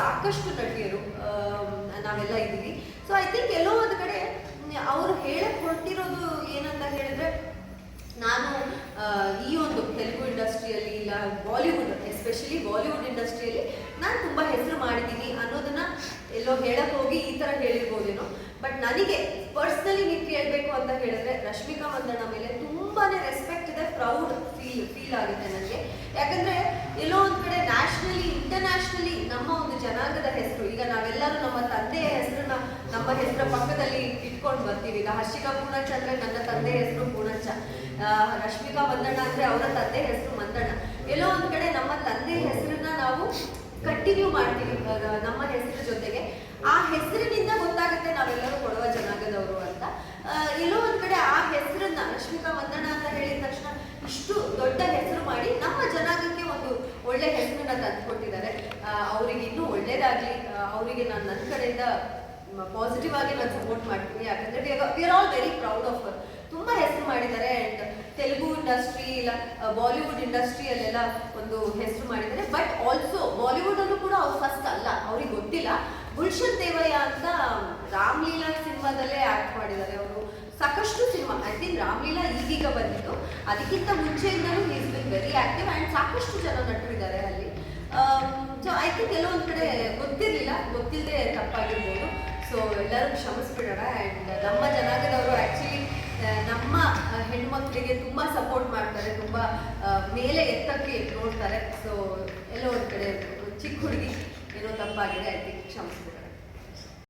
ಸಾಕಷ್ಟು ನಟಿಯರು ನಾವೆಲ್ಲ ಇದ್ದೀವಿ. ಸೊ ಐ ಥಿಂಕ್ ಎಲ್ಲೋ ಒಂದು ಕಡೆ ಅವರು ಹೇಳಕ್ ಹೊರಟಿರೋದು ಏನಂತ ಹೇಳಿದ್ರೆ, ನಾನು ಈ ಒಂದು ತೆಲುಗು ಇಂಡಸ್ಟ್ರಿಯಲ್ಲಿ ಇಲ್ಲ ಬಾಲಿವುಡ್, ಎಸ್ಪೆಷಲಿ ಬಾಲಿವುಡ್ ಇಂಡಸ್ಟ್ರಿಯಲ್ಲಿ ನಾನು ತುಂಬ ಹೆಸರು ಮಾಡಿದ್ದೀನಿ ಅನ್ನೋದನ್ನ ಎಲ್ಲೋ ಹೇಳಕ್ ಹೋಗಿ ಈ ಥರ ಹೇಳಿರ್ಬೋದೇನೋ. ಬಟ್ ನನಗೆ ಪರ್ಸ್ನಲಿ ನೀವು ಕೇಳಬೇಕು ಅಂತ ಹೇಳಿದ್ರೆ ರಶ್ಮಿಕಾ ಮಂದಣ್ಣ ಮೇಲೆ ತುಂಬಾನೇ ರೆಸ್ಪೆಕ್ಟ್ ಇದೆ, ಪ್ರೌಡ್ ಫೀಲ್ ಆಗುತ್ತೆ ನನಗೆ. ಯಾಕಂದ್ರೆ ಎಲ್ಲೋ ಒಂದು ಕಡೆ ನ್ಯಾಷನಲಿ ಇಂಟರ್ನ್ಯಾಷನಲಿ ನಮ್ಮ ಒಂದು ಜನಾಂಗದ ಹೆಸರು, ಈಗ ನಾವೆಲ್ಲರೂ ನಮ್ಮ ತಂದೆಯ ಹೆಸರನ್ನ ನಮ್ಮ ಹೆಸರ ಪಕ್ಕದಲ್ಲಿ ಇಟ್ಕೊಂಡು ಬರ್ತೀವಿ. ಈಗ ಹರ್ಷಿಕಾ ಪೂರ್ಣಚ್ಚ ಅಂದ್ರೆ ನನ್ನ ತಂದೆಯ ಹೆಸರು ಪೂರ್ಣಚ್ಚ, ರಶ್ಮಿಕಾ ಮಂದಣ್ಣ ಅಂದ್ರೆ ಅವರ ತಂದೆ ಹೆಸರು ಮಂದಣ್ಣ. ಎಲ್ಲೋ ಒಂದು ಕಡೆ ನಮ್ಮ ತಂದೆ ಹೆಸರನ್ನ ನಾವು ಕಂಟಿನ್ಯೂ ಮಾಡ್ತೀವಿ ನಮ್ಮ ಹೆಸರು ಜೊತೆಗೆ. ಆ ಹೆಸರಿನಿಂದ ಗೊತ್ತಾಗುತ್ತೆ ನಾವೆಲ್ಲರೂ ಕೊಡುವ ಜನಾಂಗದವರು ಅಂತ. ಎಲ್ಲೋ ಒಂದ್ ಕಡೆ ಆ ಹೆಸರನ್ನ ರಶ್ಮಿಕಾ ಮಂದಣ್ಣ ಅಂತ ಹೇಳಿದ ತಕ್ಷಣ ಇಷ್ಟು ದೊಡ್ಡ ಹೆಸರು ಮಾಡಿ ನಮ್ಮ ಜನಾಂಗಕ್ಕೆ ಒಂದು ಒಳ್ಳೆ ಹೆಸರನ್ನ ತಂದುಕೊಟ್ಟಿದ್ದಾರೆ. ಅವ್ರಿಗೆ ಇನ್ನೂ ಒಳ್ಳೇದಾಗ್ಲಿ, ಅವರಿಗೆ ನಾನು ನನ್ನ ಕಡೆಯಿಂದ ಪಾಸಿಟಿವ್ ಆಗಿ ನಾನು ಸಪೋರ್ಟ್ ಮಾಡ್ತೀನಿ. ಯಾಕಂದ್ರೆ we are all very proud of her. ತುಂಬಾ ಹೆಸರು ಮಾಡಿದ್ದಾರೆ. ಅಂಡ್ ತೆಲುಗು ಇಂಡಸ್ಟ್ರಿ ಇಲ್ಲ ಬಾಲಿವುಡ್ ಇಂಡಸ್ಟ್ರಿಯಲ್ಲೆಲ್ಲ ಒಂದು ಹೆಸರು ಮಾಡಿದ್ದಾರೆ. ಬಟ್ ಆಲ್ಸೋ ಬಾಲಿವುಡ್ ಅಲ್ಲೂ ಕೂಡ ಅವ್ರು ಫಸ್ಟ್ ಅಲ್ಲ, ಅವ್ರಿಗೆ ಗೊತ್ತಿಲ್ಲ. ಗುಲ್ಶನ್ ದೇವಯ್ಯ ಅಂತ ರಾಮ್ಲೀಲಾ ಸಿನಿಮಾದಲ್ಲೇ ಆಕ್ಟ್ ಮಾಡಿದ್ದಾರೆ ಅವರು. ಸಾಕಷ್ಟು ಸಿನಿಮಾ, ಐ ಥಿಂಕ್ ರಾಮ್ಲೀಲಾ ಈಗೀಗ ಬಂದಿದ್ದು, ಅದಕ್ಕಿಂತ ಮುಂಚೆಯಿಂದಲೂ is been very active. And ಸಾಕಷ್ಟು ಜನ ನಟರಿದ್ದಾರೆ ಅಲ್ಲಿ. ಸೊ ಐ ಥಿಂಕ್ ಎಲ್ಲೋ ಒಂದು ಕಡೆ ಗೊತ್ತಿಲ್ಲದೆ ತಪ್ಪಾಗಿರ್ಬೋದು. ಸೊ ಎಲ್ಲರೂ ಕ್ಷಮಿಸ್ಬಿಡೋಣ. ಆ್ಯಂಡ್ ನಮ್ಮ ಜನಾಂಗದವರು ಆ್ಯಕ್ಚುಲಿ ನಮ್ಮ ಹೆಣ್ಮಕ್ಳಿಗೆ ತುಂಬ ಸಪೋರ್ಟ್ ಮಾಡ್ತಾರೆ, ತುಂಬ ಮೇಲೆ ಎತ್ತಕ್ಕೆ ನೋಡ್ತಾರೆ. ಸೊ ಎಲ್ಲೋ ಒಂದು ಕಡೆ ಚಿಕ್ಕ ಹುಡುಗಿ ಏನೋ ತಪ್ಪಾಗಿದೆ, ಐ ಥಿಂಕ್ ಕ್ಷಮಿಸ್ಬಿಡೋಣ.